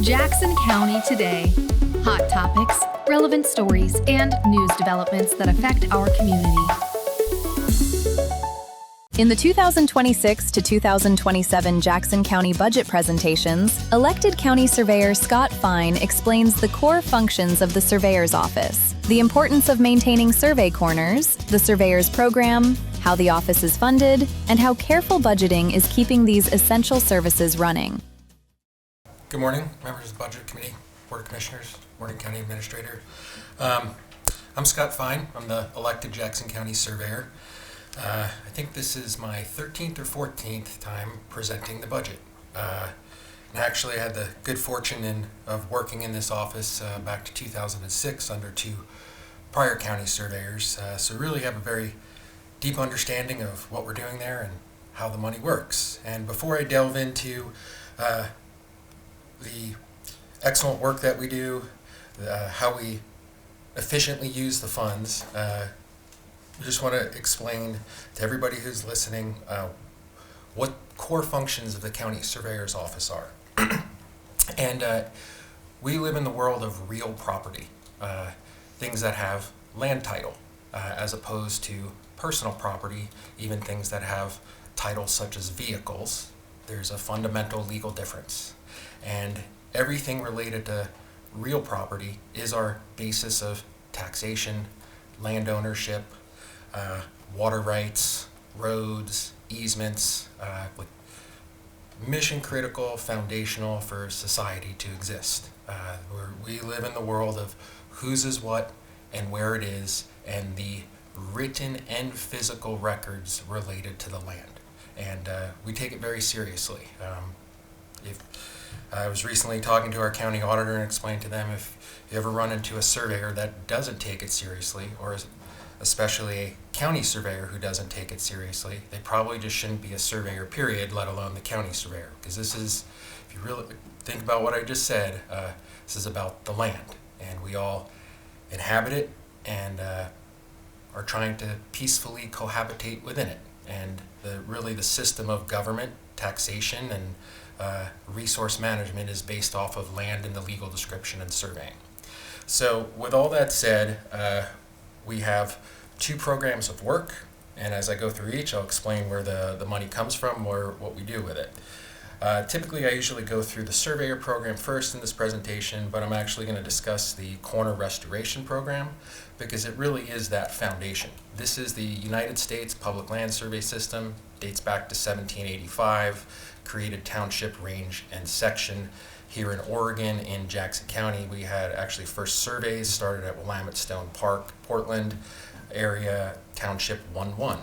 Jackson County Today. Hot topics, relevant stories, and news developments that affect our community. In the 2026 to 2027 Jackson County budget presentations, elected County Surveyor Scott Fine explains the core functions of the Surveyor's Office, the importance of maintaining survey corners, the Surveyor's program, how the office is funded, and how careful budgeting is keeping these essential services running. Good morning, members of the Budget Committee, Board of Commissioners, Morning County Administrator. I'm Scott Fine. I'm the elected Jackson County Surveyor. I think this is my 13th or 14th time presenting the budget. And actually, I had the good fortune of working in this office back to 2006 under two prior county surveyors. So really have a very deep understanding of what we're doing there and how the money works. And before I delve into the excellent work that we do, how we efficiently use the funds, I just want to explain to everybody who's listening what core functions of the County Surveyor's Office are. And we live in the world of real property, things that have land title, as opposed to personal property, even things that have titles such as vehicles. There's a fundamental legal difference. And everything related to real property is our basis of taxation, land ownership, water rights, roads, easements, mission critical, foundational for society to exist. We live in the world of whose is what and where it is, and the written and physical records related to the land. And we take it very seriously. If I was recently talking to our county auditor and explained to them, if you ever run into a surveyor that doesn't take it seriously, or especially a county surveyor who doesn't take it seriously, they probably just shouldn't be a surveyor, period, let alone the county surveyor. Because this is, if you really think about what I just said, this is about the land. And we all inhabit it and are trying to peacefully cohabitate within it. And really the system of government, taxation, and resource management is based off of land and the legal description and surveying. So with all that said, we have two programs of work, and as I go through each, I'll explain where the money comes from or what we do with it. Typically, I usually go through the surveyor program first in this presentation, but I'm actually going to discuss the corner restoration program because it really is that foundation. This is the United States Public Land Survey System, dates back to 1785, created township, range, and section. Here in Oregon, in Jackson County, we had actually first surveys started at Willamette Stone Park, Portland area, Township 1-1.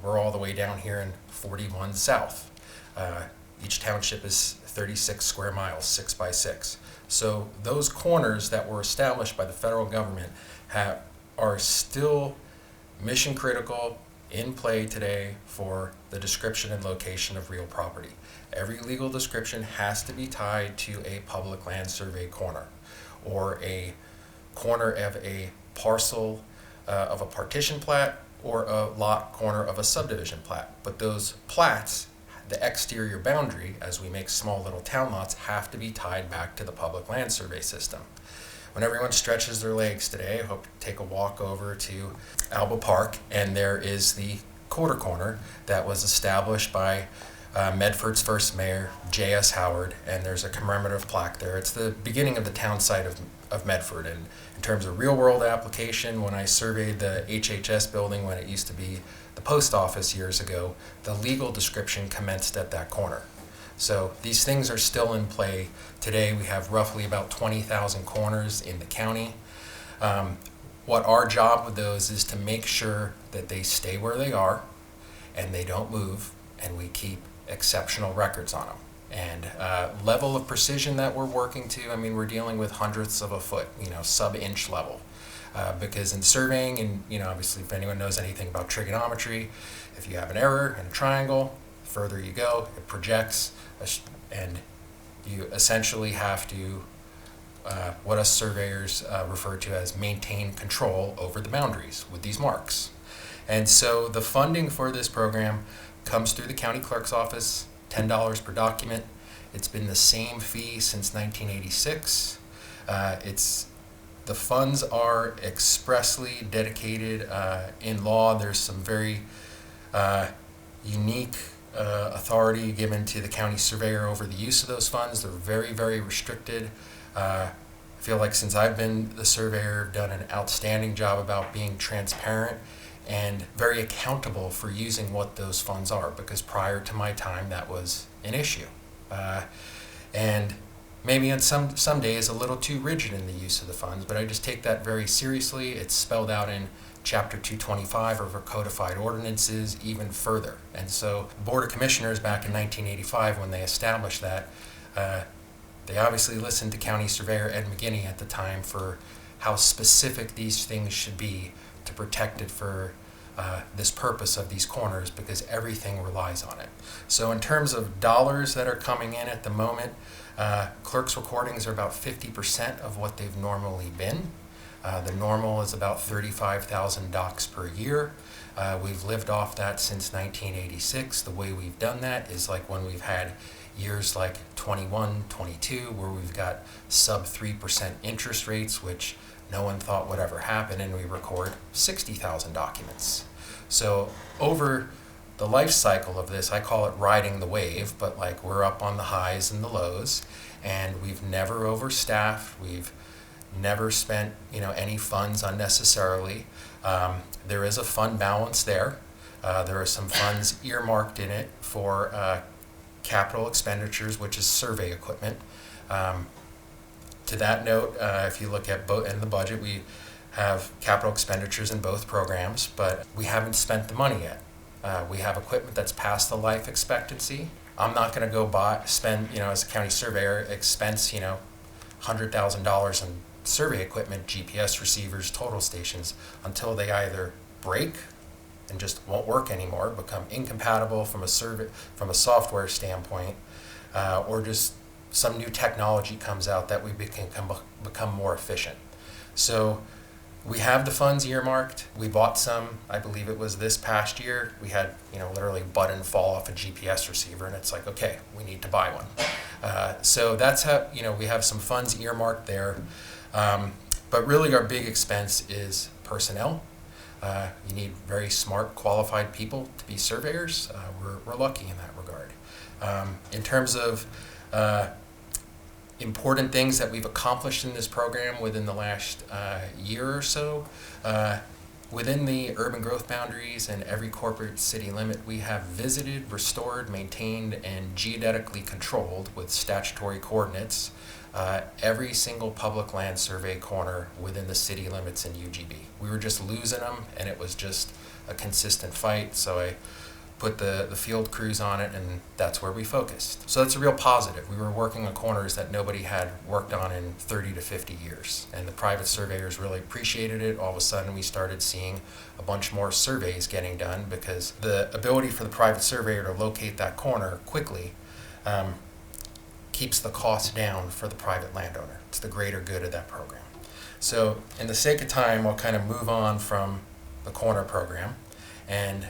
We're all the way down here in 41 South. Each township is 36 square miles, 6 by 6. So those corners that were established by the federal government are still mission critical, in play today for the description and location of real property. Every legal description has to be tied to a public land survey corner or a corner of a parcel of a partition plat or a lot corner of a subdivision plat. But those plats, the exterior boundary, as we make small little town lots, have to be tied back to the public land survey system. When everyone stretches their legs today, I hope to take a walk over to Alba Park, and there is the quarter corner that was established by Medford's first mayor, J.S. Howard, and there's a commemorative plaque there. It's the beginning of the town site of Medford, and in terms of real-world application, when I surveyed the HHS building when it used to be the post office years ago, the legal description commenced at that corner. So these things are still in play today. We have roughly about 20,000 corners in the county. What our job with those is to make sure that they stay where they are and they don't move, and we keep exceptional records on them. And level of precision that we're working to, we're dealing with hundredths of a foot, sub-inch level. Because in surveying, and obviously if anyone knows anything about trigonometry, if you have an error in a triangle, the further you go, it projects, and you essentially have to, what us surveyors refer to as maintain control over the boundaries with these marks. And so the funding for this program comes through the county clerk's office, $10 per document, It's been the same fee since 1986. The funds are expressly dedicated in law. There's some very unique authority given to the county surveyor over the use of those funds. They're very, very restricted. I feel like since I've been the surveyor, I've done an outstanding job about being transparent and very accountable for using what those funds are, because prior to my time that was an issue. And maybe on some days a little too rigid in the use of the funds, but I just take that very seriously. It's spelled out in Chapter 225 of our codified ordinances even further. And so the Board of Commissioners back in 1985, when they established that, they obviously listened to County Surveyor Ed McGinney at the time for how specific these things should be to protect it for this purpose of these corners, because everything relies on it. So in terms of dollars that are coming in at the moment, clerk's recordings are about 50% of what they've normally been. The normal is about 35,000 docs per year. We've lived off that since 1986. The way we've done that is like when we've had years like 21, 22, where we've got sub 3% interest rates, which no one thought would ever happen, and we record 60,000 documents. So over the life cycle of this, I call it riding the wave, but like we're up on the highs and the lows, and we've never overstaffed. We've never spent any funds unnecessarily. There is a fund balance there. There are some funds earmarked in it for capital expenditures, which is survey equipment. To that note, if you look at both in the budget, we have capital expenditures in both programs, but we haven't spent the money yet. We have equipment that's past the life expectancy. I'm not going to go spend, as a county surveyor, expense, $100,000 on survey equipment, GPS receivers, total stations, until they either break and just won't work anymore, become incompatible from a software standpoint, or just some new technology comes out that we can become more efficient. So we have the funds earmarked. We bought some, I believe it was this past year. We had, literally button fall off a GPS receiver, and it's like, okay, we need to buy one. So that's how, we have some funds earmarked there. But really our big expense is personnel. You need very smart, qualified people to be surveyors. We're lucky in that regard. In terms of important things that we've accomplished in this program within the last year or so, within the urban growth boundaries and every corporate city limit, we have visited, restored, maintained, and geodetically controlled with statutory coordinates every single public land survey corner within the city limits in UGB. We were just losing them, and it was just a consistent fight, so I put the field crews on it, and that's where we focused. So that's a real positive. We were working on corners that nobody had worked on in 30 to 50 years, and the private surveyors really appreciated it. All of a sudden we started seeing a bunch more surveys getting done, because the ability for the private surveyor to locate that corner quickly keeps the cost down for the private landowner. It's the greater good of that program. So in the sake of time, I'll kind of move on from the corner program, and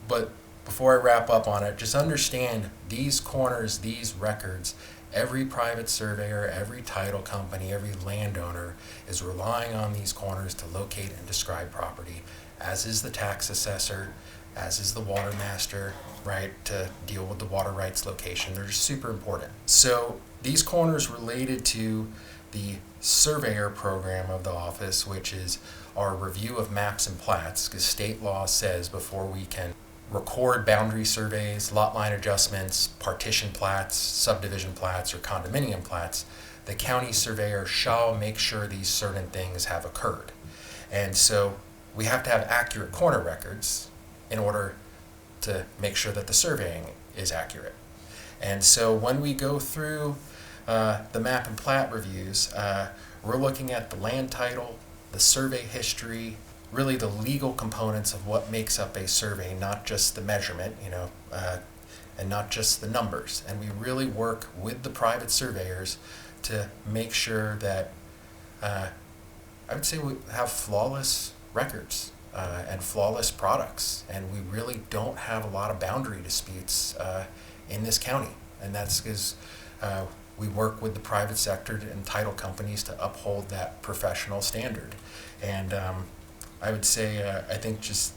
but before I wrap up on it, just understand these corners, these records, every private surveyor, every title company, every landowner is relying on these corners to locate and describe property, as is the tax assessor, as is the water master, right, to deal with the water rights location. They're just super important. So these corners related to the surveyor program of the office, which is our review of maps and plats, because state law says before we can record boundary surveys, lot line adjustments, partition plats, subdivision plats, or condominium plats, the county surveyor shall make sure these certain things have occurred. And so we have to have accurate corner records in order to make sure that the surveying is accurate. And so when we go through the map and plat reviews, we're looking at the land title, the survey history, really the legal components of what makes up a survey, not just the measurement, and not just the numbers. And we really work with the private surveyors to make sure that I would say we have flawless records and flawless products, and we really don't have a lot of boundary disputes in this county. And that's because we work with the private sector and title companies to uphold that professional standard. And I would say, I think just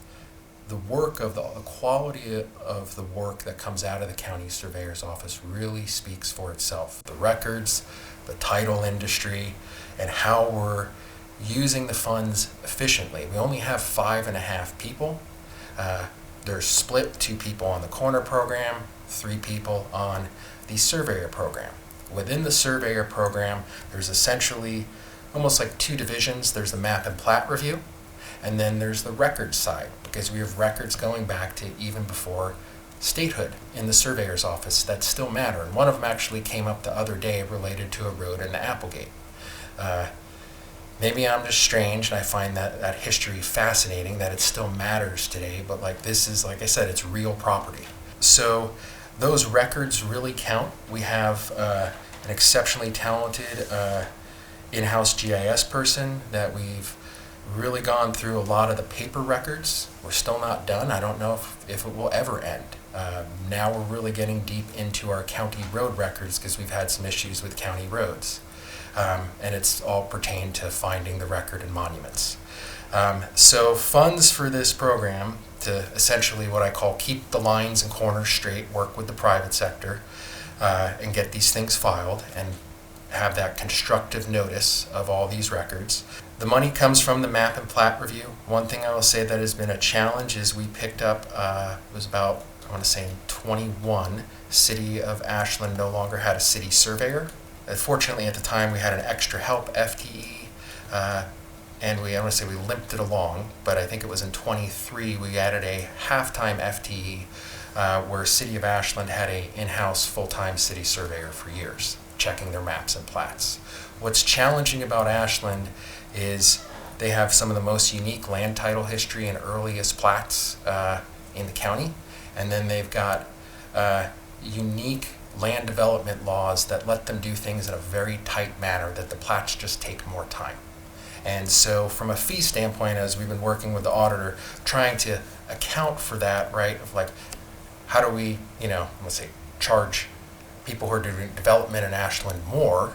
the work of the quality of the work that comes out of the county surveyor's office really speaks for itself. The records, the title industry, and how we're using the funds efficiently. We only have 5.5 people. They're split, 2 people on the corner program, 3 people on the surveyor program. Within the surveyor program, there's essentially almost like 2 divisions. There's the map and plat review, and then there's the records side, because we have records going back to even before statehood in the surveyor's office that still matter. And one of them actually came up the other day related to a road in Applegate. Maybe I'm just strange and I find that history fascinating, that it still matters today, but like this is, like I said, it's real property. So those records really count. We have an exceptionally talented in-house GIS person that we've really gone through a lot of the paper records. We're still not done. I don't know if it will ever end. Now we're really getting deep into our county road records because we've had some issues with county roads. And it's all pertained to finding the record and monuments. So funds for this program to essentially what I call keep the lines and corners straight, work with the private sector, and get these things filed and have that constructive notice of all these records. The money comes from the map and plat review. One thing I will say that has been a challenge is we picked up, it was about, I want to say in 21, City of Ashland no longer had a city surveyor. Fortunately, at the time, we had an extra help FTE, and I want to say we limped it along, but I think it was in 23 we added a half-time FTE where City of Ashland had a in-house full-time city surveyor for years, checking their maps and plats. What's challenging about Ashland is they have some of the most unique land title history and earliest plats in the county, and then they've got unique land development laws that let them do things in a very tight manner, that the plats just take more time. And so from a fee standpoint, as we've been working with the auditor, trying to account for that, right, of like, how do we, let's say, charge people who are doing development in Ashland more?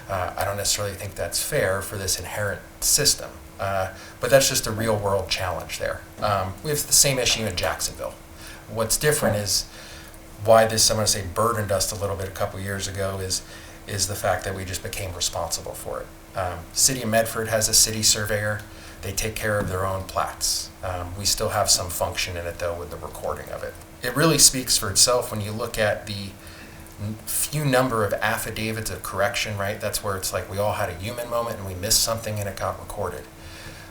I don't necessarily think that's fair for this inherent system. But that's just a real world challenge there. We have the same issue in Jacksonville. What's different is why this, I'm going to say, burdened us a little bit a couple years ago is the fact that we just became responsible for it. City of Medford has a city surveyor. They take care of their own plats. We still have some function in it, though, with the recording of it. It really speaks for itself when you look at the few number of affidavits of correction, right? That's where it's like we all had a human moment and we missed something and it got recorded.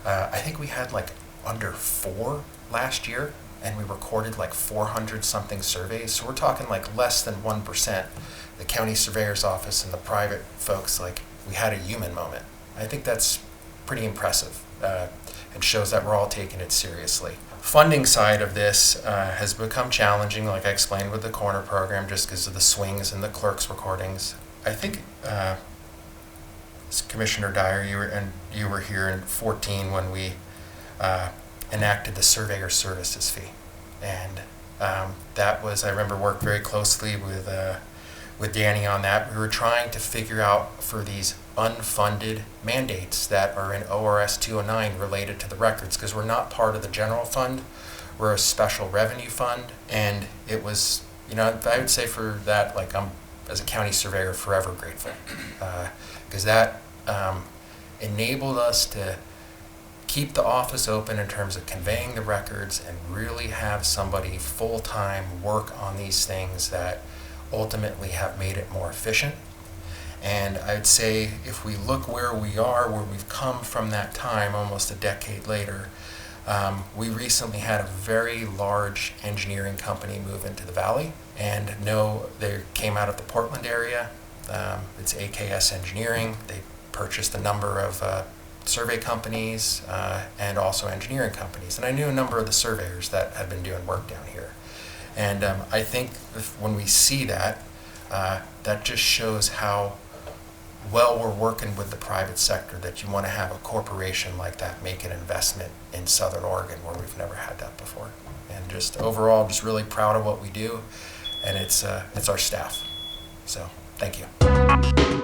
I think we had like under 4 last year, and we recorded like 400 something surveys. So we're talking like less than 1%. The county surveyor's office and the private folks, like we had a human moment. I think that's pretty impressive and shows that we're all taking it seriously. Funding side of this has become challenging, like I explained with the corner program, just because of the swings and the clerk's recordings. I think Commissioner Dyer, you were here in 14 when we enacted the surveyor services fee, and that was, I remember, worked very closely with Danny on that. We were trying to figure out for these unfunded mandates that are in ORS 209 related to the records, because we're not part of the general fund, we're a special revenue fund, and it was, I would say for that, like I'm, as a county surveyor, forever grateful, because that enabled us to keep the office open in terms of conveying the records and really have somebody full-time work on these things that ultimately have made it more efficient. And I'd say if we look where we are, where we've come from that time, almost a decade later, we recently had a very large engineering company move into the valley, and they came out of the Portland area. It's AKS Engineering. They purchased a number of survey companies and also engineering companies. And I knew a number of the surveyors that had been doing work down here. And I think when we see that, that just shows how well we're working with the private sector, that you want to have a corporation like that make an investment in Southern Oregon where we've never had that before. And just overall, just really proud of what we do, and it's our staff. So, thank you.